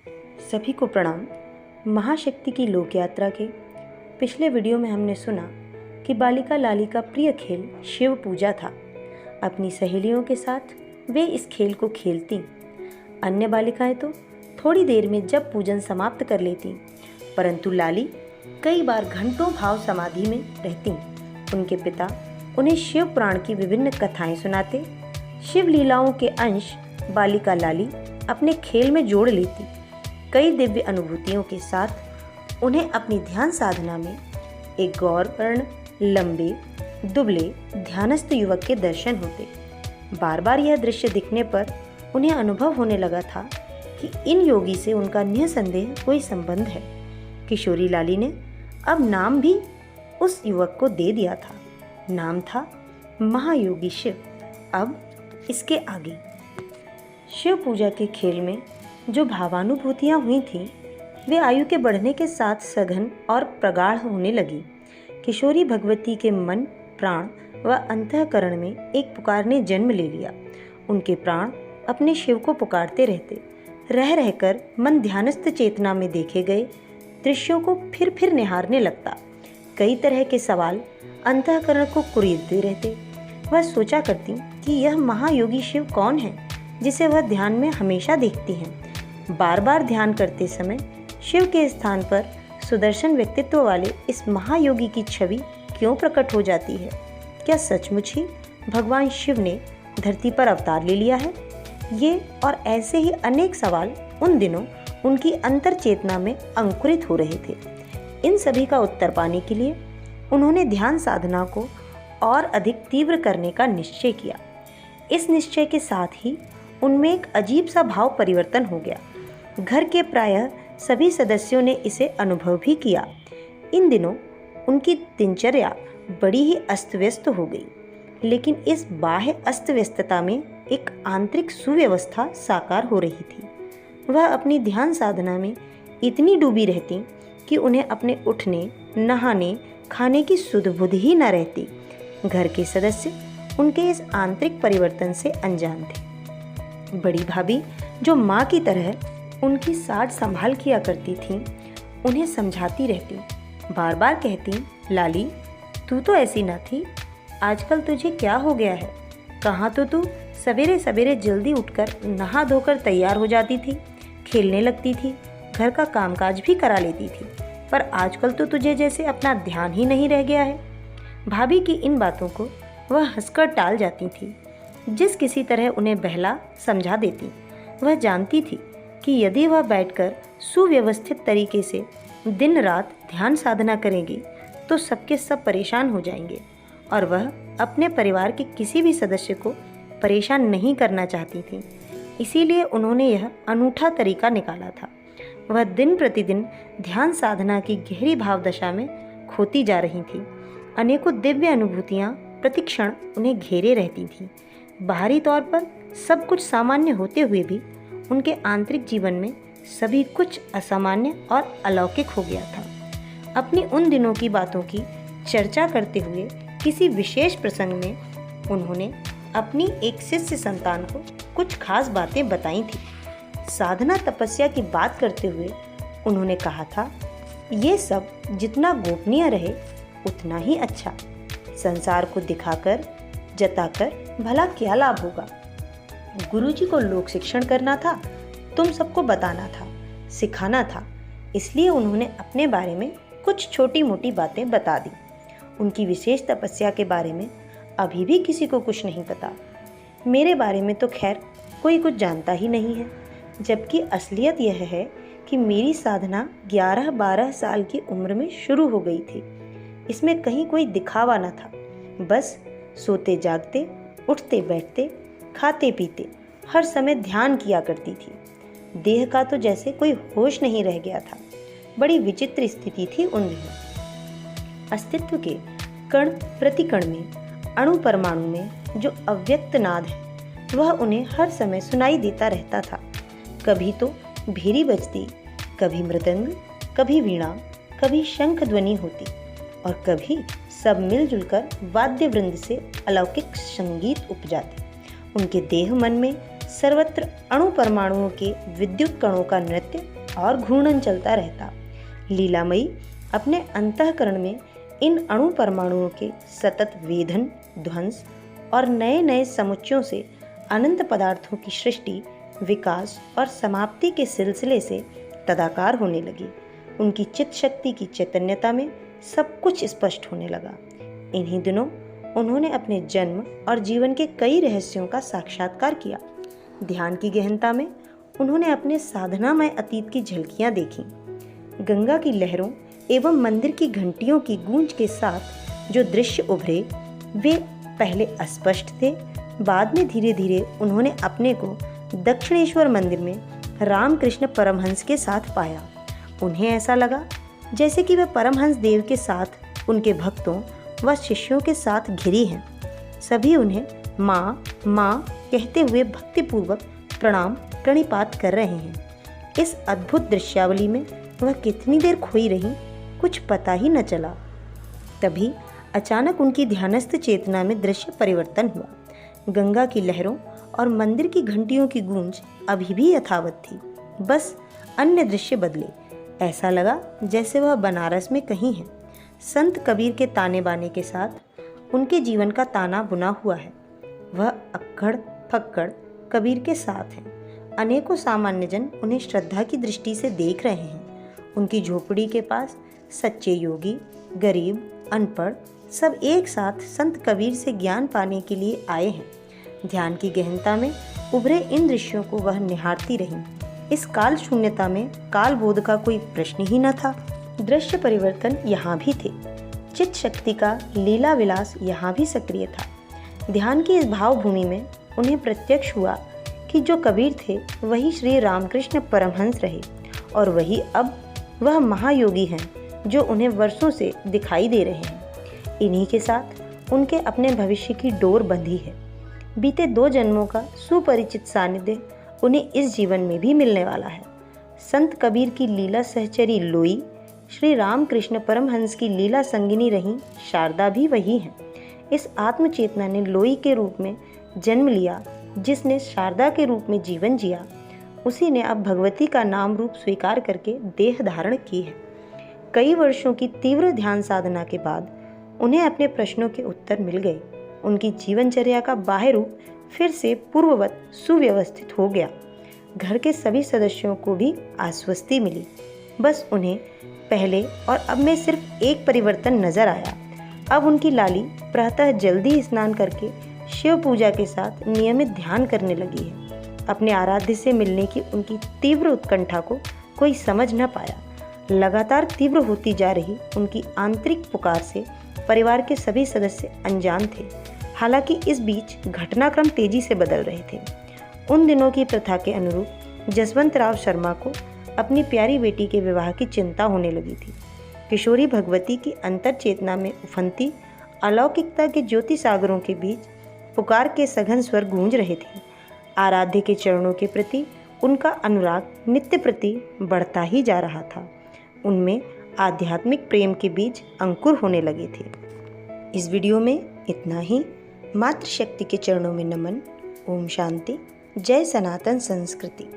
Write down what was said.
सभी को प्रणाम। महाशक्ति की लोक यात्रा के पिछले वीडियो में हमने सुना कि बालिका लाली का प्रिय खेल शिव पूजा था। अपनी सहेलियों के साथ वे इस खेल को खेलती। अन्य बालिकाएं तो थोड़ी देर में जब पूजन समाप्त कर लेती, परंतु लाली कई बार घंटों भाव समाधि में रहती। उनके पिता उन्हें शिव पुराण की विभिन्न कथाएं सुनाते। शिव लीलाओं के अंश बालिका लाली अपने खेल में जोड़ लेती। कई दिव्य अनुभूतियों के साथ उन्हें अपनी ध्यान साधना में एक गौरवर्ण, लंबे, दुबले, ध्यानस्थ युवक के दर्शन होते। बार बार यह दृश्य दिखने पर उन्हें अनुभव होने लगा था कि इन योगी से उनका निसंदेह कोई संबंध है। किशोरी लाली ने अब नाम भी उस युवक को दे दिया था। नाम था महायोगी शिव। अब इसके आगे शिव पूजा के खेल में जो भावानुभूतियाँ हुई थीं, वे आयु के बढ़ने के साथ सघन और प्रगाढ़ होने लगी। किशोरी भगवती के मन, प्राण व अंतःकरण में एक पुकार ने जन्म ले लिया। उनके प्राण अपने शिव को पुकारते रहते। रह रहकर मन ध्यानस्थ चेतना में देखे गए दृश्यों को फिर निहारने लगता। कई तरह के सवाल अंतःकरण को कुरीदते रहते। वह सोचा करती कि यह महायोगी शिव कौन है जिसे वह ध्यान में हमेशा देखती हैं। बार बार ध्यान करते समय शिव के स्थान पर सुदर्शन व्यक्तित्व वाले इस महायोगी की छवि क्यों प्रकट हो जाती है? क्या सचमुच ही भगवान शिव ने धरती पर अवतार ले लिया है? ये और ऐसे ही अनेक सवाल उन दिनों उनकी अंतर चेतना में अंकुरित हो रहे थे। इन सभी का उत्तर पाने के लिए उन्होंने ध्यान साधना को और अधिक तीव्र करने का निश्चय किया। इस निश्चय के साथ ही उनमें एक अजीब सा भाव परिवर्तन हो गया। घर के प्रायः सभी सदस्यों ने इसे अनुभव भी किया। इन दिनों उनकी दिनचर्या बड़ी ही अस्त व्यस्त हो गई, लेकिन इस बाह्य अस्त व्यस्तता में एक आंतरिक सुव्यवस्था साकार हो रही थी। वह अपनी ध्यान साधना में इतनी डूबी रहती कि उन्हें अपने उठने, नहाने, खाने की सुध बुध ही न रहती। घर के सदस्य उनके इस आंतरिक परिवर्तन से अनजान थे। बड़ी भाभी, जो माँ की तरह उनकी साज संभाल किया करती थीं, उन्हें समझाती रहती। बार बार कहती, लाली तू तो ऐसी न थी, आजकल तुझे क्या हो गया है? कहाँ तो तू सवेरे सवेरे जल्दी उठकर नहा धोकर तैयार हो जाती थी, खेलने लगती थी, घर का कामकाज भी करा लेती थी, पर आजकल तो तुझे जैसे अपना ध्यान ही नहीं रह गया है। भाभी की इन बातों को वह हंसकर टाल जाती थी। जिस किसी तरह उन्हें बहला समझा देती। वह जानती थी कि यदि वह बैठकर सुव्यवस्थित तरीके से दिन रात ध्यान साधना करेंगी तो सबके सब परेशान हो जाएंगे, और वह अपने परिवार के किसी भी सदस्य को परेशान नहीं करना चाहती थी। इसीलिए उन्होंने यह अनूठा तरीका निकाला था। वह दिन प्रतिदिन ध्यान साधना की गहरी भावदशा में खोती जा रही थी। अनेकों दिव्य अनुभूतियाँ प्रतिक्षण उन्हें घेरे रहती थीं। बाहरी तौर पर सब कुछ सामान्य होते हुए भी उनके आंतरिक जीवन में सभी कुछ असामान्य और अलौकिक हो गया था। अपनी उन दिनों की बातों की चर्चा करते हुए किसी विशेष प्रसंग में उन्होंने अपनी एक शिष्य संतान को कुछ खास बातें बताई थी। साधना तपस्या की बात करते हुए उन्होंने कहा था, ये सब जितना गोपनीय रहे उतना ही अच्छा। संसार को दिखाकर जताकर भला क्या लाभ होगा? गुरुजी को लोक शिक्षण करना था, तुम सबको बताना था, सिखाना था। इसलिए उन्होंने अपने बारे में कुछ छोटी मोटी बातें बता दी। उनकी विशेष तपस्या के बारे में अभी भी किसी को कुछ नहीं पता। मेरे बारे में तो खैर कोई कुछ जानता ही नहीं है, जबकि असलियत यह है कि मेरी साधना 11-12 साल की उम्र में शुरू हो गई थी। इसमें कहीं कोई दिखावा न था। बस सोते जागते, उठते बैठते, खाते पीते हर समय ध्यान किया करती थी। देह का तो जैसे कोई होश नहीं रह गया था। बड़ी विचित्र स्थिति थी उन दिनों। अस्तित्व के कण प्रतिकण में, अणु परमाणु में जो अव्यक्त नाद है, वह उन्हें हर समय सुनाई देता रहता था। कभी तो भेरी बजती, कभी मृदंग, कभी वीणा, कभी शंख ध्वनि होती, और कभी सब मिलजुल कर वाद्य वृंद से अलौकिक संगीत उपजाते। उनके देह मन में सर्वत्र अणु परमाणुओं के विद्युत कणों का नृत्य और घूर्णन चलता रहता। लीलामयी अपने अंतःकरण में इन अणु परमाणुओं के सतत वेधन, ध्वंस और नए नए समुच्चयों से अनंत पदार्थों की सृष्टि, विकास और समाप्ति के सिलसिले से तदाकार होने लगी। उनकी चित्त शक्ति की चैतन्यता में सब कुछ स्पष्ट होने लगा। इन्हीं दिनों उन्होंने अपने जन्म और जीवन के कई रहस्यों का साक्षात्कार किया। ध्यान की गहनता में उन्होंने अपने साधनामय अतीत की झलकियां देखीं। गंगा की लहरों एवं मंदिर की घंटियों की गूंज के साथ जो दृश्य उभरे वे पहले अस्पष्ट थे, बाद में धीरे धीरे उन्होंने अपने को दक्षिणेश्वर मंदिर में रामकृष्ण परमहंस के साथ पाया। उन्हें ऐसा लगा जैसे कि वे परमहंस देव के साथ उनके भक्तों व शिष्यों के साथ घिरी हैं। सभी उन्हें माँ माँ कहते हुए भक्तिपूर्वक प्रणाम प्रणिपात कर रहे हैं। इस अद्भुत दृश्यावली में वह कितनी देर खोई रही कुछ पता ही न चला। तभी अचानक उनकी ध्यानस्थ चेतना में दृश्य परिवर्तन हुआ। गंगा की लहरों और मंदिर की घंटियों की गूंज अभी भी यथावत थी, बस अन्य दृश्य बदले। ऐसा लगा जैसे वह बनारस में कहीं है। संत कबीर के ताने बाने के साथ उनके जीवन का ताना बुना हुआ है। वह अक्कड़ फक्कड़ कबीर के साथ हैं। अनेकों सामान्य जन उन्हें श्रद्धा की दृष्टि से देख रहे हैं। उनकी झोपड़ी के पास सच्चे योगी, गरीब, अनपढ़ सब एक साथ संत कबीर से ज्ञान पाने के लिए आए हैं। ध्यान की गहनता में उभरे इन दृश्यों को वह निहारती रही। इस काल शून्यता में काल बोध का कोई प्रश्न ही न था। दृश्य परिवर्तन यहाँ भी थे। चित्त शक्ति का लीला विलास यहाँ भी सक्रिय था। ध्यान की इस भावभूमि में उन्हें प्रत्यक्ष हुआ कि जो कबीर थे वही श्री रामकृष्ण परमहंस रहे और वही अब वह महायोगी हैं जो उन्हें वर्षों से दिखाई दे रहे हैं। इन्हीं के साथ उनके अपने भविष्य की डोर बंधी है। बीते 2 जन्मों का सुपरिचित सानिध्य उन्हें इस जीवन में भी मिलने वाला है। संत कबीर की लीला सहचरी लोई, श्री रामकृष्ण परमहंस की लीला संगिनी रही शारदा भी वही हैं। इस आत्मचेतना ने लोई के रूप में जन्म लिया, जिसने शारदा के रूप में जीवन जिया। उसी ने अब भगवती का नाम रूप स्वीकार करके देह धारण की है। कई वर्षों की तीव्र ध्यान साधना के बाद उन्हें अपने प्रश्नों के उत्तर मिल गए। उनकी जीवनचर्या का बाह्य रूप फिर से पूर्ववत सुव्यवस्थित हो गया। घर के सभी सदस्यों को भी आश्वस्ति मिली। बस उन्हें पहले और अब में सिर्फ एक परिवर्तन नजर आया। अब उनकी लाली प्रातः जल्दी स्नान करके शिव पूजा के साथ नियमित ध्यान करने लगी है। अपने आराध्य से मिलने की उनकी तीव्र उत्कंठा को कोई समझ न पाया। लगातार तीव्र होती जा रही उनकी आंतरिक पुकार से परिवार के सभी सदस्य अनजान थे। हालांकि इस बीच घटनाक्रम तेजी से बदल रहे थे। उन दिनों की प्रथा के अनुरूप जसवंत राव शर्मा को अपनी प्यारी बेटी के विवाह की चिंता होने लगी थी। किशोरी भगवती की अंतर चेतना में उफनती अलौकिकता के ज्योति सागरों के बीच पुकार के सघन स्वर गूंज रहे थे। आराध्य के चरणों के प्रति उनका अनुराग नित्य प्रति बढ़ता ही जा रहा था। उनमें आध्यात्मिक प्रेम के बीज अंकुर होने लगे थे। इस वीडियो में इतना ही। मातृशक्ति के चरणों में नमन। ओम शांति। जय सनातन संस्कृति।